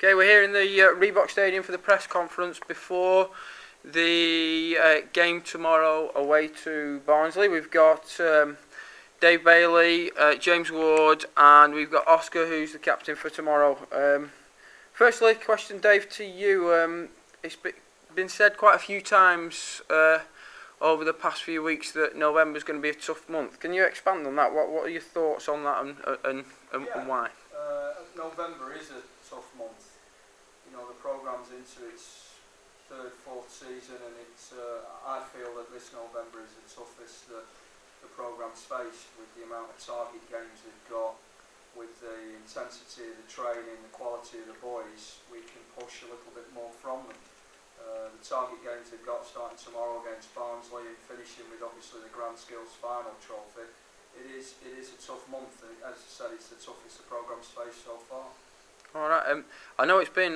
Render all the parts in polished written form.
Okay, we're here in the Reebok Stadium for the press conference before the game tomorrow away to Barnsley. We've got Dave Bailey, James Ward, and we've got Oscar, who's the captain for tomorrow. Firstly, question, Dave, to you. It's been said quite a few times over the past few weeks that November's going to be a tough month. Can you expand on that? What are your thoughts on that and why? November is a tough month. You know, the programme's into its third, fourth season, and it's. I feel that this November is the toughest that the programme's faced, with the amount of target games they've got, with the intensity of the training, the quality of the boys. We can push a little bit more from them. The target games they've got starting tomorrow against Barnsley and finishing with obviously the Grand Skills final trophy. It is a tough month. As I said, it's the toughest the programme's faced so far. All right. I know it's been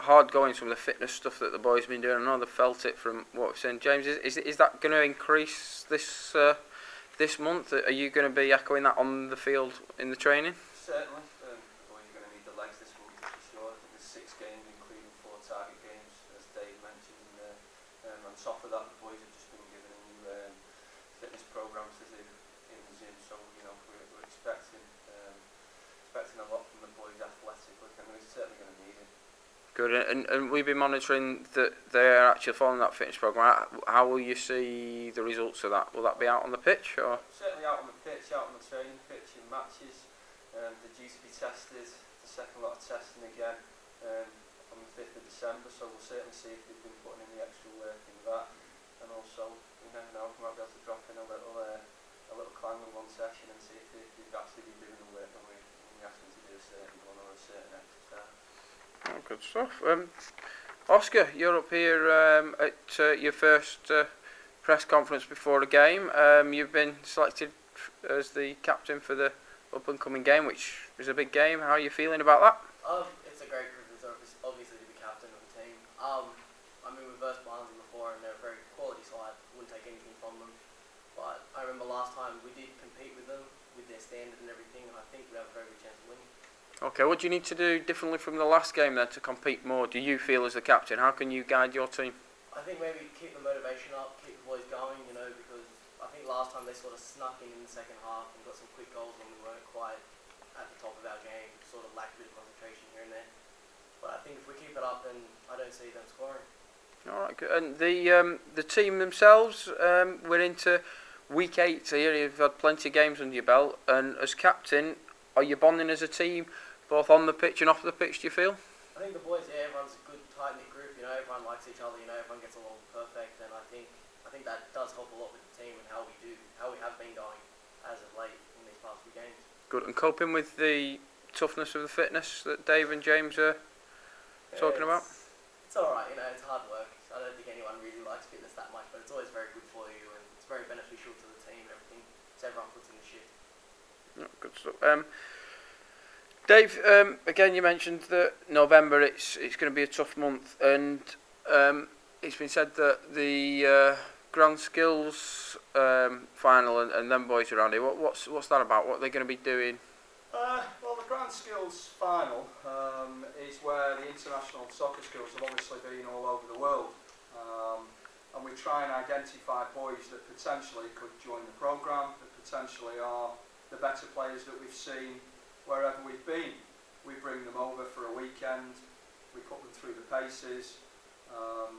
hard going, some of the fitness stuff that the boys have been doing. I know they felt it from what we've seen. James, is that going to increase this month? Are you going to be echoing that on the field in the training? Certainly. The boys are going to need the legs this month for sure. I think there's 6 games, including 4 target games, as Dave mentioned. On top of that, the boys have just been given a new fitness programme to do in the gym. So we're expecting a lot from the boys athletically, and we're certainly going to need it. Good, and we've been monitoring that they're actually following that fitness programme. How will you see the results of that? Will that be out on the pitch, or? Certainly out on the pitch, out on the training pitch in matches. They're due to be tested, the second lot of testing again on the 5th of December, so we'll certainly see if they've been putting in the extra work in that. And also, you never know, we might be able to drop in a little clang in one session and see if they've actually been doing the work that we asked them to do a certain one or a certain exercise. Oh, good stuff. Oscar, you're up here at your first press conference before a game. You've been selected as the captain for the up-and-coming game, which is a big game. How are you feeling about that? It's a great privilege, obviously, to be captain of the team. I mean, we've versed Barnsley before, and they're a very quality side. Wouldn't take anything from them. But I remember last time we did compete with them, with their standard and everything, and I think we have a very good chance of winning. Okay, what do you need to do differently from the last game then to compete more, do you feel, as the captain? How can you guide your team? I think maybe keep the motivation up, keep the boys going, because I think last time they sort of snuck in the second half and got some quick goals when we weren't quite at the top of our game, sort of lacked a bit of concentration here and there. But I think if we keep it up, then I don't see them scoring. All right, good. And the team themselves, we're into week 8 here. You've had plenty of games under your belt, and as captain, are you bonding as a team, both on the pitch and off the pitch, do you feel? I think the boys, everyone's a good tight-knit group. Everyone likes each other. Everyone gets along perfect, and I think that does help a lot with the team and how we have been going as of late in these past few games. Good. And coping with the toughness of the fitness that Dave and James are talking about? It's all right. It's hard work. I don't think anyone really likes fitness that much, but it's always very good for you, and it's very beneficial to the team and everything. So everyone puts in the shift. Oh, good stuff. Dave, again, you mentioned that November it's going to be a tough month, and it's been said that the Grand Skills final and them boys around here. What's that about? What are they going to be doing? Well, the Grand Skills final is where the international soccer schools have obviously been all over the world, and we try and identify boys that potentially could join the programme, that potentially are the better players that we've seen wherever we've been. We bring them over for a weekend, we put them through the paces,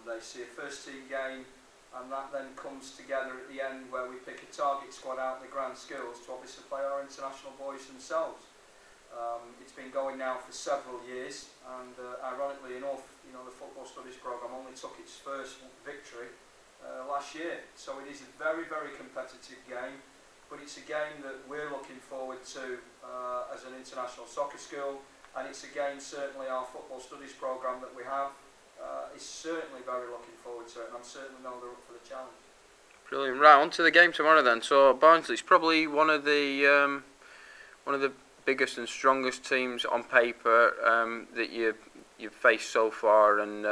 they see a first team game, and that then comes together at the end where we pick a target squad out in the Grand Skills to obviously play our international boys themselves. It's been going now for several years, and ironically enough, the Football Studies programme only took its first victory last year. So it is a very, very competitive game, but it's a game that we're looking forward to as an international soccer school, and it's a game, certainly our Football Studies programme that we have is certainly very looking forward to it, and I'm certainly know they're up for the challenge. Brilliant. Right, on to the game tomorrow then. So Barnsley's probably one of the biggest and strongest teams on paper that you've faced so far, and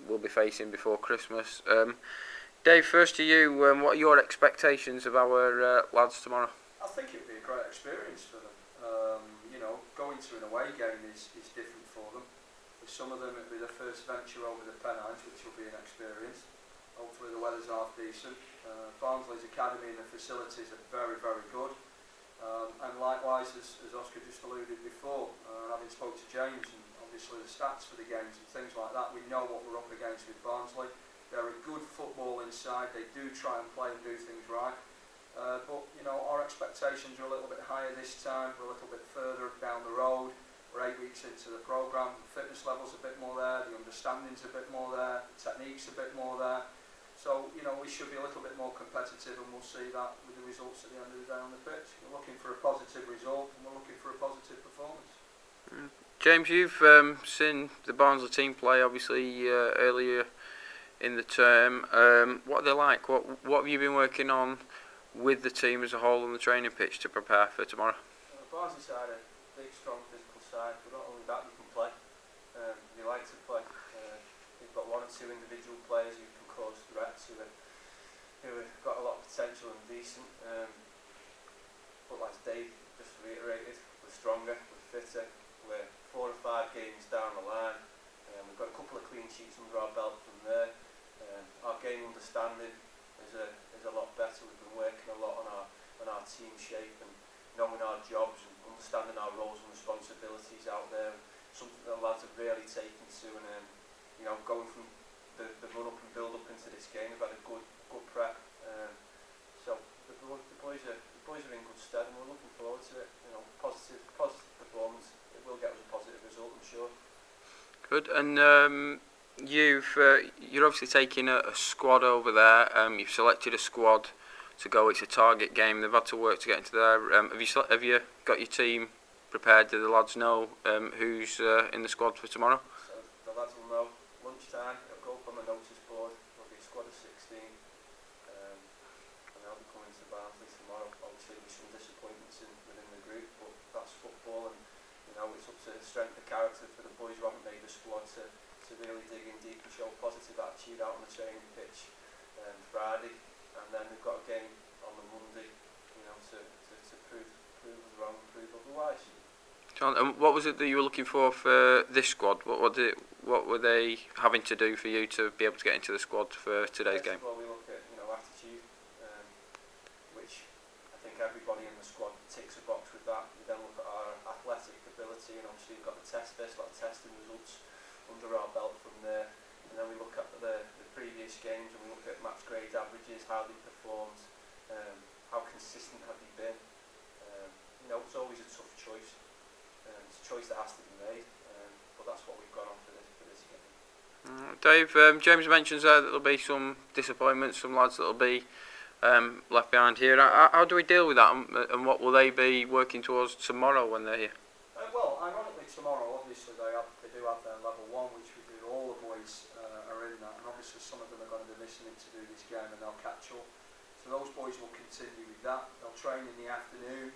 will be facing before Christmas. Dave, first to you, what are your expectations of our lads tomorrow? I think it would be a great experience for them. going to an away game is different for them. For some of them it'll be their first venture over the Pennines, which will be an experience. Hopefully the weather's half decent. Barnsley's academy and the facilities are very, very good. And likewise, as Oscar just alluded before, having spoke to James and obviously the stats for the games and things like that, we know what we're up against with Barnsley. They're a good football inside, they do try and play and do things right. But you know, our expectations are a little bit higher this time, we're a little bit further down the road. We're 8 weeks into the programme, the fitness level's a bit more there, the understanding's a bit more there, the technique's a bit more there. So, you know, we should be a little bit more competitive, and we'll see that with the results at the end of the day on the pitch. We're looking for a positive result, and we're looking for a positive performance. James, you've seen the Barnsley team play obviously earlier in the term. What are they like? What have you been working on with the team as a whole on the training pitch to prepare for tomorrow? Barnsley side are a big, strong physical side, but not only that, you can play. They like to play. They've got 1 or 2 individual players who can cause threats, who have got a lot of potential and decent. But like Dave just reiterated, we're stronger, we're fitter, we're 4 or 5 games down the line. We've got a couple of clean sheets under our belt from there. Our game understanding is a lot better. We've been working a lot on our team shape and knowing our jobs and understanding our roles and responsibilities out there. Something that the lads have really taken to, and you know, going from the run up and build up into this game, we've had a good prep. So the boys are in good stead, and we're looking forward to it. You know, positive performance. It will get us a positive result, I'm sure. Good. And you're obviously taking a squad over there. You've selected a squad to go. It's a target game. They've had to work to get into there. Have you got your team prepared? Do the lads know who's in the squad for tomorrow? So the lads will know. Lunchtime, it'll go up on the notice board. There'll be a squad of 16, and they'll be coming to Barnsley tomorrow. Obviously, there's some disappointments within the group, but that's football, and you know, it's up to strength of character for the boys who haven't made the squad to really dig in deep and show positive attitude out on the training pitch Friday, and then we've got a game on the Monday, you know, to prove us wrong and prove otherwise. John, and what was it that you were looking for this squad? What were they having to do for you to be able to get into the squad for today's game? Well, we look at, you know, attitude, which I think everybody in the squad ticks a box with that. We then look at our athletic ability, and obviously we've got the test bits, a lot of testing results under our belt from there. And then we look at the previous games, and we look at match grade averages, how they performed, how consistent have they been. You know, it's always a tough choice. It's a choice that has to be made, but that's what we've gone on for this game. Dave, James mentions there that there'll be some disappointments, some lads that'll be left behind here. How do we deal with that, and what will they be working towards tomorrow when they're here? Well, ironically tomorrow, obviously they do have their level 1, which we do. All the boys are in that, and obviously some of them are going to be listening to do this game, and they'll catch up. So those boys will continue with that. They'll train in the afternoon,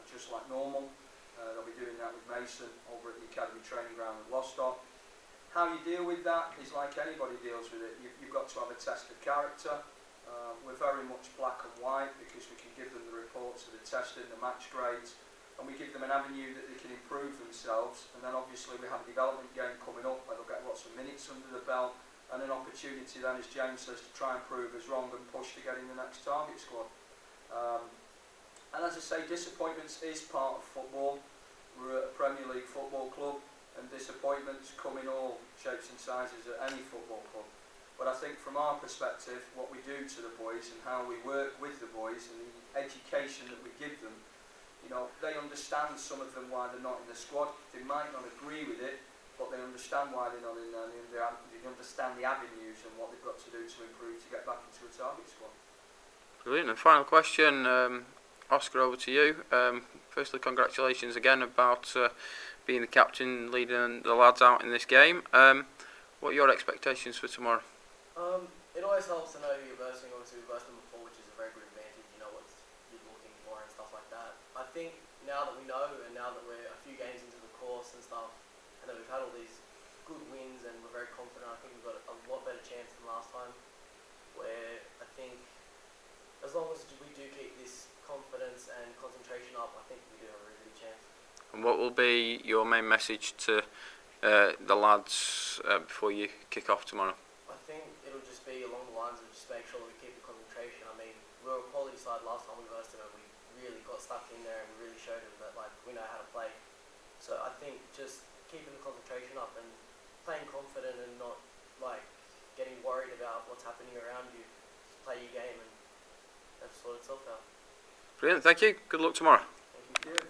just like normal. They'll be doing that with Mason over at the Academy Training Ground at Lostock. How you deal with that is like anybody deals with it. You've got to have a test of character. We're very much black and white because we can give them the reports of the testing, the match grades, and we give them an avenue that they can improve themselves. And then obviously we have a development game coming up where they'll get lots of minutes under the belt, and an opportunity then, as James says, to try and prove us wrong and push to get in the next target squad. And as I say, disappointments is part of football. We're at a Premier League football club, and disappointments come in all shapes and sizes at any football club. But I think from our perspective, what we do to the boys and how we work with the boys and the education that we give them, you know, they understand, some of them, why they're not in the squad. They might not agree with it, but they understand why they're not in there, and they understand the avenues and what they've got to do to improve to get back into a target squad. Brilliant. And final question, Oscar, over to you. Firstly, congratulations again about being the captain, leading the lads out in this game. What are your expectations for tomorrow? It always helps to know who you're versing. Obviously, we versed them before, which is a very good advantage. You know what you're looking for and stuff like that. I think now that we know, and now that we're a few games into the course and stuff, and that we've had all these good wins and we're very confident, I think we've got a lot better chance than last time. Where I think, as long as we do keep this confidence and concentration up, I think we do have a really good chance. And what will be your main message to the lads before you kick off tomorrow? I think it'll just be along the lines of just make sure that we keep the concentration. I mean, we were a quality side last time we versed them, and we really got stuck in there and we really showed them that like we know how to play. So I think just keeping the concentration up and playing confident and not like getting worried about what's happening around you. Just play your game and that's sort itself out. Brilliant, thank you. Good luck tomorrow. Thank you.